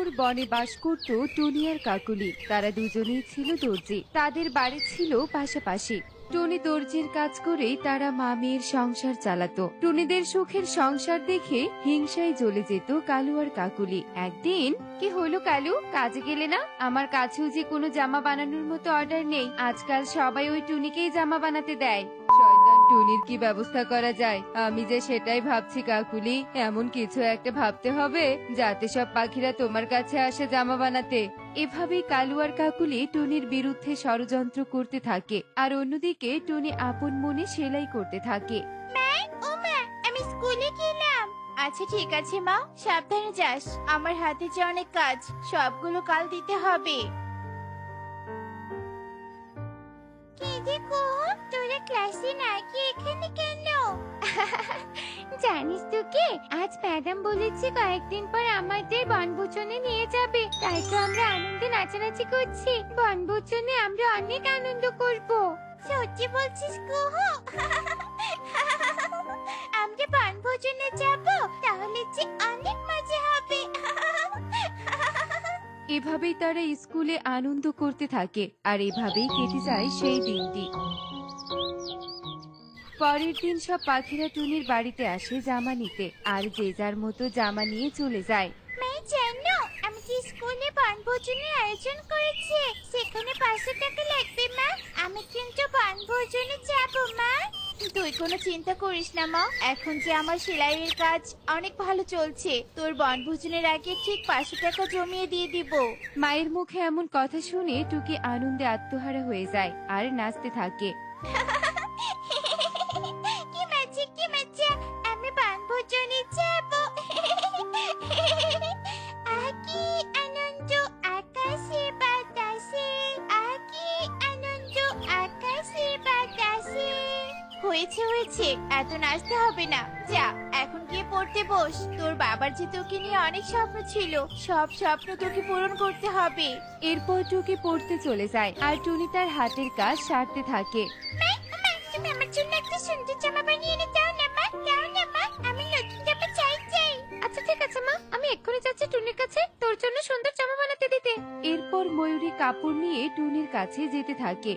ঘোর বনে বাস করত টুনি আর কাকুলি। তারা দুজনেই ছিল দর্জি। তাদের বাড়ি ছিল পাশাপাশি। টুনি দর্জির কাজ করেই তারা মা মেয়ের সংসার চালাতো। টুনিদের সুখের সংসার দেখে হিংসায় জ্বলে যেত কালু আর কাকুলি। একদিন, কি হলো কালু, কাজে গেলে না? আমার কাছেও যে কোনো জামা বানানোর মতো অর্ডার নেই। আজকাল সবাই ওই টুনিকেই জামা বানাতে দেয়। শয়তান টুনির কি ব্যবস্থা করা যায়? আমি যে সেটাই ভাবছি কাকুলি। এমন কিছু একটা ভাবতে হবে যাতে সব পাখিরা তোমার কাছে আসে জামা বানাতে। এভাবেই কালু আর কাকুলি টুনির বিরুদ্ধে ষড়যন্ত্র করতে থাকে, আর অন্যদিকে টুনি আপন মনে সেলাই করতে থাকে। ও মা, আমি স্কুলে গেলাম। আচ্ছা ঠিক আছে মা, সাবধানে যাস। আমার হাতে যে অনেক কাজ, সবগুলো কাল দিতে হবে। কি দেখো, তোরা ক্লাসে না গিয়ে এখানে কেন? জানিস তো কি, আজ ম্যাডাম বলেছে কয়েকদিন পর আমাদের বনভোজনে নিয়ে যাবে। তাই তো আমরা আনন্দে নাচানাচি করছি। বনভোজনে আমরা অনেক আনন্দ করব। সত্যি বলছিস কুহু? আমরা বনভোজনে যাব, তাহলে যে অনেক মজা হবে। এভাবেই তারা স্কুলে আনন্দ করতে থাকে, আর এভাবেই কেটে যায় সেই দিনটি। পরের দিন সব পাখিরা টুনির বাড়িতে আসে জামা নিতে, আর যে যার মতো জামা নিয়ে চলে যায়। মা জানো, আমি যে স্কুলে বনভোজনের আয়োজন করেছি, সেখানে 500 টাকা লাগবে মা। আমি কিন্তু বনভোজনে যাব মা। তুই কোনো চিন্তা করিস না মা, এখন যে আমার সেলাইয়ের কাজ অনেক ভালো চলছে, তোর বনভোজনের আগে ঠিক 500 টাকা জমিয়ে দিয়ে দিব। মায়ের মুখে এমন কথা শুনে টুকি আনন্দে আত্মহারা হয়ে যায় আর নাচতে থাকে। কি মজা, কি মজা, আমি বনভোজনে যাব। কি আনন্দ আকাশে বাতাসে, কি আনন্দ আকাশে বাতাসে। হয়েছে হয়েছে, এত নাচতে হবে না। যা, এখন গিয়ে পড়তে বস। তোর বাবার যে তোকে নিয়ে অনেক স্বপ্ন ছিল, সব স্বপ্ন তোকে পূরণ করতে হবে। এরপর টুকি পড়তে চলে যায়, আর টুনি তার হাতের কাজ সারতে থাকে। মা, তুমি আমার জন্য একটা সুন্দর জামা বানিয়ে এনে দাও না মা, দাও না মা, আমি নতুন জামা চাই চাই। আচ্ছা ঠিক আছে মা, আমি এক্ষুনি যাচ্ছি টুনির কাছে তোর জন্য সুন্দর জামা বানাতে দিতে। এরপর ময়ূরী কাপড় নিয়ে টুনির কাছে যেতে থাকে।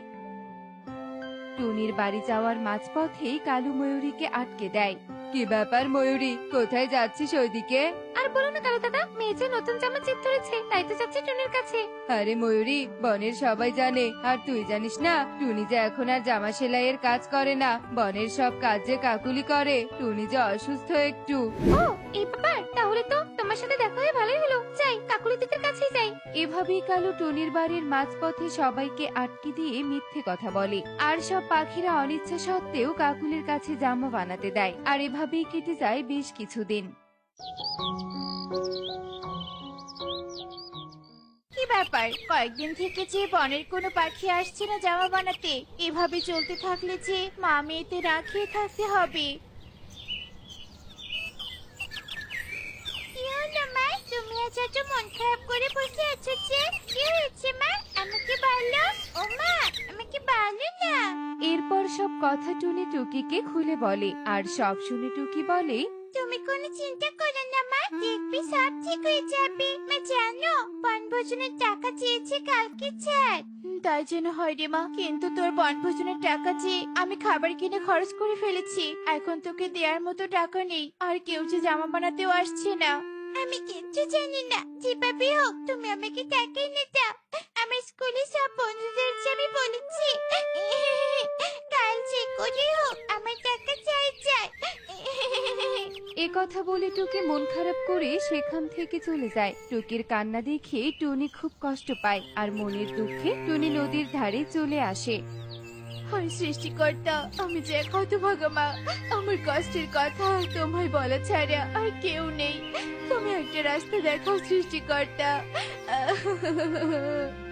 টুনির বাড়ি যাওয়ার মাঝপথেই কালু ময়ূরীকে আটকে দেয়। কি ব্যাপার ময়ূরী, কোথায় যাচ্ছিস ওইদিকে? আর বলো না কালু দাদা, মেয়ে যে নতুন জামা চিপ ধরেছে, তাই তো যাচ্ছি টুনির কাছে। আরে ময়ূরী, বনের সবাই জানে, আর তুই জানিস না টুনি যে এখন আর জামা সেলাইয়ের কাজ করে না, বনের সব কাজ যে কাকুলি করে। টুনি যে অসুস্থ একটু। ও, এই ব্যাপার, তাহলে তো তোমার সাথে দেখা হয়ে ভালোই হলো। যাই, কাকুলি দিদির কাছেই যাই। এভাবেই কালু টুনির বাড়ির মাঝপথে সবাইকে আটকে দিয়ে মিথ্যে কথা বলে, আর সব পাখিরা অনিচ্ছা সত্ত্বেও কাকুলির কাছে জামা বানাতে দেয়। আর এভাবেই কেটে যায় বেশ কিছুদিন। কি ব্যাপার, কয়েকদিন থেকে যে বনের কোনো পাখি আসছে না জামা বানাতে? এভাবে চলতে থাকলে যে মা মেয়েতে না খেয়ে থাকতে হবে। কি হলো মা, তুমি আজ এত মন খারাপ করে বসে আছো যে? কি হয়েছে মা, আমাকে বলো। ও মা, আমাকে বলো না। এরপর সব কথা টুনি টুকিকে খুলে বলে, আর সব শুনে টুকি বলে, তুমি কোনো চিন্তা করো না মা, দেখবি সব ঠিক হয়ে যাবে। মা জানো, বনভোজনের টাকা চেয়েছে কালকে স্যার। তাই যেন হয় রে মা, কিন্তু তোর বনভোজনের টাকা যে আমি খাবার কিনে খরচ করে ফেলেছি। এখন তোকে দেওয়ার মতো টাকা নেই, আর কেউ যে জামা বানাতেও আসছে না। আমি কিচ্ছু জানি না, যেভাবে হোক তুমি আমাকে টাকা এনে দাও। আমার স্কুলে সব বন্ধুদের যে আমি বলেছি, কাল যে করে হোক আমার টাকা চাই চাই। এ কথা বলে টুকি মন খারাপ করে সেখান থেকে চলে যায়। টুকির কান্না দেখে টুনি খুব কষ্ট পায়, আর মনের দুঃখে টুনি নদীর ধারে চলে আসে। হায় সৃষ্টিকর্তা, আমি যে এক হতভাগা মা, আমার কষ্টের কথা তোমায় বলা ছাড়া আর কেউ নেই। তুমি একটা রাস্তা দেখাও সৃষ্টিকর্তা।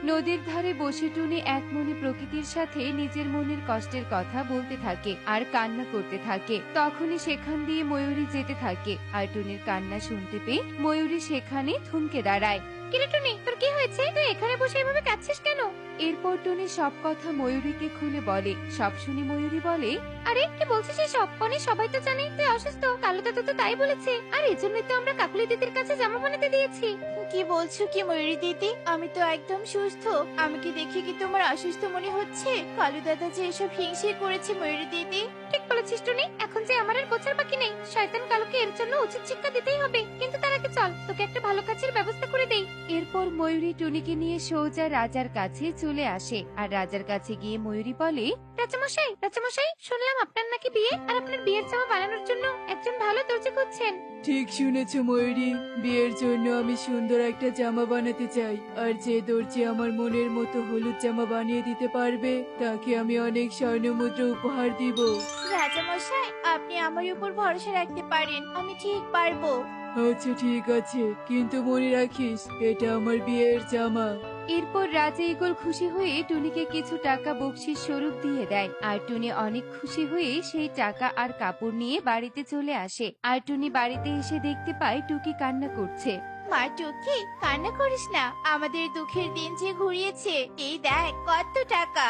নদীর ধারে বসে টুনি এক মনে প্রকৃতির সাথে নিজের মনের কষ্টের কথা বলতে থাকে আর কান্না করতে থাকে। তখনই সেখান দিয়ে ময়ূরী যেতে থাকে, আর টুনির কান্না শুনতে পেয়ে ময়ূরী সেখানে থমকে দাঁড়ায়। কিরে টুনি, তোর কি হয়েছে? তুই এখানে বসে এভাবে কাঁদছিস কেন? এরপর টুনি সব কথা ময়ূরীকে খুলে বলে। সব শুনে ময়ূরী বলে, আরে কি বলছিস এসব? বনে সবাই তো জানে তুই অসুস্থ, কালো দাদা তো তাই বলেছে, আর এজন্যই তো আমরা কাকুলি দিদির কাছে জামা বানাতে দিয়েছি। কি বলছো কি ময়ূরী দিদি? আমি তো একদম সুস্থ। আমাকে দেখে কি তোমার অসুস্থ মনে হচ্ছে? কালু দাদা যে এসব হিংসে করেছে ময়ূরী দিদি। ঠিক বলেছিস টুনি, এখন যে আমার আর গোছার বাকি নেই। শয়তান কালুকে এর জন্য উচিত শিক্ষা দিতেই হবে। কিন্তু তার আগে চল তোকে একটা ভালো কাজের ব্যবস্থা করে দেই। এরপর ময়ূরী টুনিকে নিয়ে সোজা রাজার কাছে চলে আসে। আর রাজার কাছে গিয়ে ময়ূরী বলে, রাজামশাই রাজামশাই, শুনলাম আপনার নাকি বিয়ে, আর আপনার বিয়ের জামা বানানোর জন্য একজন ভালো দর্জি খুঁজছেন। ঠিক শুনেছো ময়ূরী, বিয়ের জন্য আমি সুন্দর একটা জামা বানাতে চাই। আর যে দর্জি আমার মনের মতো হলুদ জামা বানিয়ে দিতে পারবে তাকে আমি অনেক স্বর্ণমুদ্রা উপহার দিব। রাজামশাই, আপনি আমার উপর ভরসা রাখতে পারেন, আমি ঠিক পারবো। আচ্ছা ঠিক আছে, কিন্তু মনে রাখিস এটা আমার বিয়ের জামা। এরপর রাজা ঈগল খুশি হয়ে টুনিকে কিছু টাকা বকশিস স্বরূপ দিয়ে দেয়। আর টুনি অনেক খুশি হয়ে সেই টাকা আর কাপড় নিয়ে বাড়িতে চলে আসে। আর টুনি বাড়িতে এসে দেখতে পায় টুকি কান্না করছে। মা টুকি, কান্না করিস না, আমাদের দুঃখের দিন যে ঘুরিয়েছে। এই দেখ কত টাকা।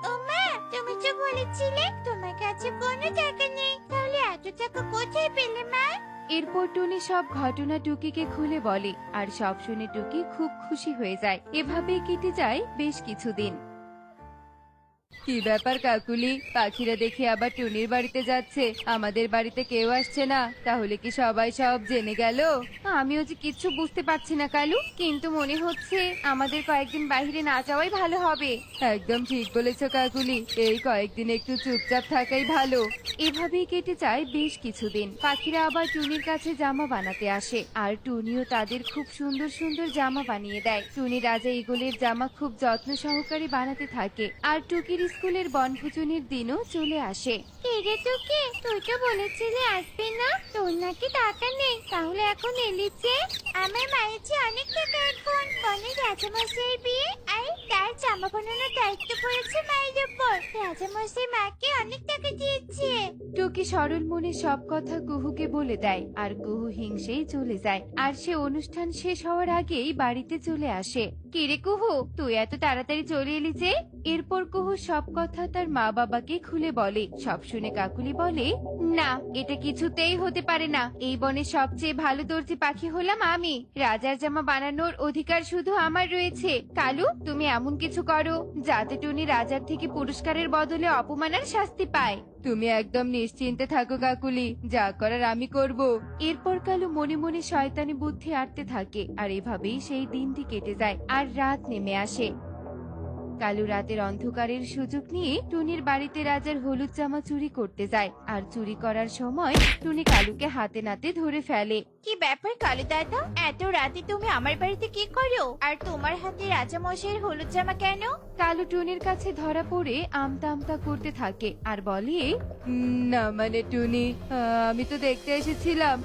ও মা, তুমি তো বলেছিলে তোমার কাছে কোনো টাকা নেই, তাহলে এত টাকা কোথায় পেলে মা? এরপর টুনি সব ঘটনা টুকিকে খুলে বলে। আর সব শুনে টুকি খুব খুশি হয়ে যায়। এভাবেই কেটে যায় বেশ কিছুদিন। কি ব্যাপার কাকুলি, পাখিরা দেখে আবার টুনির বাড়িতে যাচ্ছে, আমাদের বাড়িতে কেউ আসছে না। তাহলে কি সবাই সব জেনে গেল? আমিও যে কিচ্ছু বুঝতে পারছি না কালু, কিন্তু মনে হচ্ছে আমাদের কয়েকদিন বাইরে না যাওয়াই ভালো হবে। একদম ঠিক বলেছো কাকুলি, এই কয়েকদিন একটু চুপচাপ থাকাই ভালো। এভাবেই কেটে যায় বেশ কিছুদিন। পাখিরা আবার টুনির কাছে জামা বানাতে আসে। আর টুনিও তাদের খুব সুন্দর সুন্দর জামা বানিয়ে দেয়। টুনি রাজা ঈগলের জামা খুব যত্ন সহকারে বানাতে থাকে। আর টুকির স্কুলের বনভোজনের দিনও চলে আসে। রে টুকি, তুই তো বলেছিলি আসবি না, তোর নাকি টাকা নেই, তাহলে এখন এলি যে? আমার মায়ের যে অনেক টাকা, এখন বনের রাজামশাইয়ের বিয়ে আর তার জামা বানানোর দায়িত্ব পড়েছে মায়ের উপর। রাজামশাই মাকে অনেক টাকা দিয়েছে। টুকি সরল মনে সব কথা কুহুকে বলে দেয়। আর কুহু হিংসেই চলে যায়। আর সে অনুষ্ঠান শেষ হওয়ার আগেই বাড়িতে চলে আসে। কিরে কুহু, তুই এত তাড়াতাড়ি চলে এলি যে? এরপর কুহু সব কথা তার মা বাবাকে খুলে বলে। সব শুনে কাকুলি বলে, না, এটা কিছুতেই হতে পারে না। এই বনের সবচেয়ে ভালো দর্জি পাখি হলাম আমি। রাজার জামা বানানোর অধিকার শুধু আমার রয়েছে। কালু, তুমি এমন কিছু করো যাতে টুনি রাজার থেকে পুরস্কারের বদলে অপমানের শাস্তি পায়। তুমি একদম নিশ্চিন্তে থাকো কাকুলি, যা করার আমি করব। এরপর কালু মনে মনে শয়তানি বুদ্ধি আঁটতে থাকে। আর এভাবেই সেই দিনটি কেটে যায়। আর রাত নেমে আসে। কালু রাতের অন্ধকারের সুযোগ নিয়ে টুনির বাড়িতে রাজার হলুদ জামা চুরি করতে যায়। আর চুরি করার সময় টুনি কালুকে হাতে নাতে ধরে ফেলে। কি ব্যাপার কালু দাদা, এত রাতে তুমি আমার বাড়িতে কি করো? আর তোমার হাতে রাজামশাইয়ের হলুদ জামা কেন? কালু টুনির কাছে ধরা পড়ে আমতা আমতা করতে থাকে। আর বলে, না মানে টুনি, আমি তো দেখতে এসেছিলাম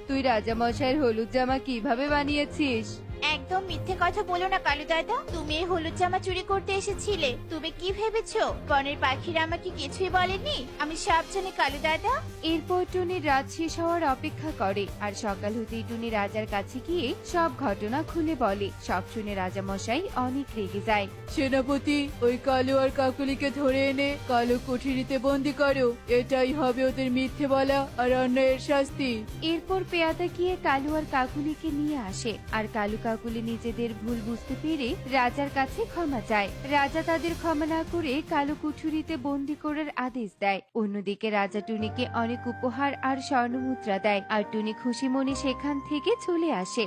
তুই রাজামশাইয়ের হলুদ জামা কিভাবে বানিয়েছিস। একদম মিথ্যে কথা বলো না কালু দাদা, তুমি এই হলুদ জামা চুরি করতে এসেছিলে। তুমি কি ভেবেছো বনের পাখিরা আমাকে কিছুই বলেনি? আমি সব জানি কালু দাদা। এরপর টুনির রাত শেষ হওয়ার অপেক্ষা করে। আর সকাল হতেই টুনি রাজার কাছে গিয়ে সব ঘটনা খুলে বলে। সব শুনে রাজা মশাই অনেক রেগে যায়। সেনাপতি, ওই কালু আর কাকুলিকে ধরে এনে কালো কুঠিরিতে বন্দি করো। এটাই হবে ওদের মিথ্যে বলা আর অন্যায়ের শাস্তি। এরপর পেয়াদা গিয়ে কালু আর কাকুলিকে নিয়ে আসে। আর কালু কাকুলি নিজেদের ভুল বুঝতে পেরে রাজার কাছে ক্ষমা চায়। রাজা তাদের ক্ষমা না করে কালো কুঠুরিতে বন্দি করার আদেশ দেয়। অন্যদিকে রাজা টুনিকে অনেক উপহার আর স্বর্ণমুদ্রা দেয়। আর টুনি খুশি মনে সেখান থেকে চলে আসে।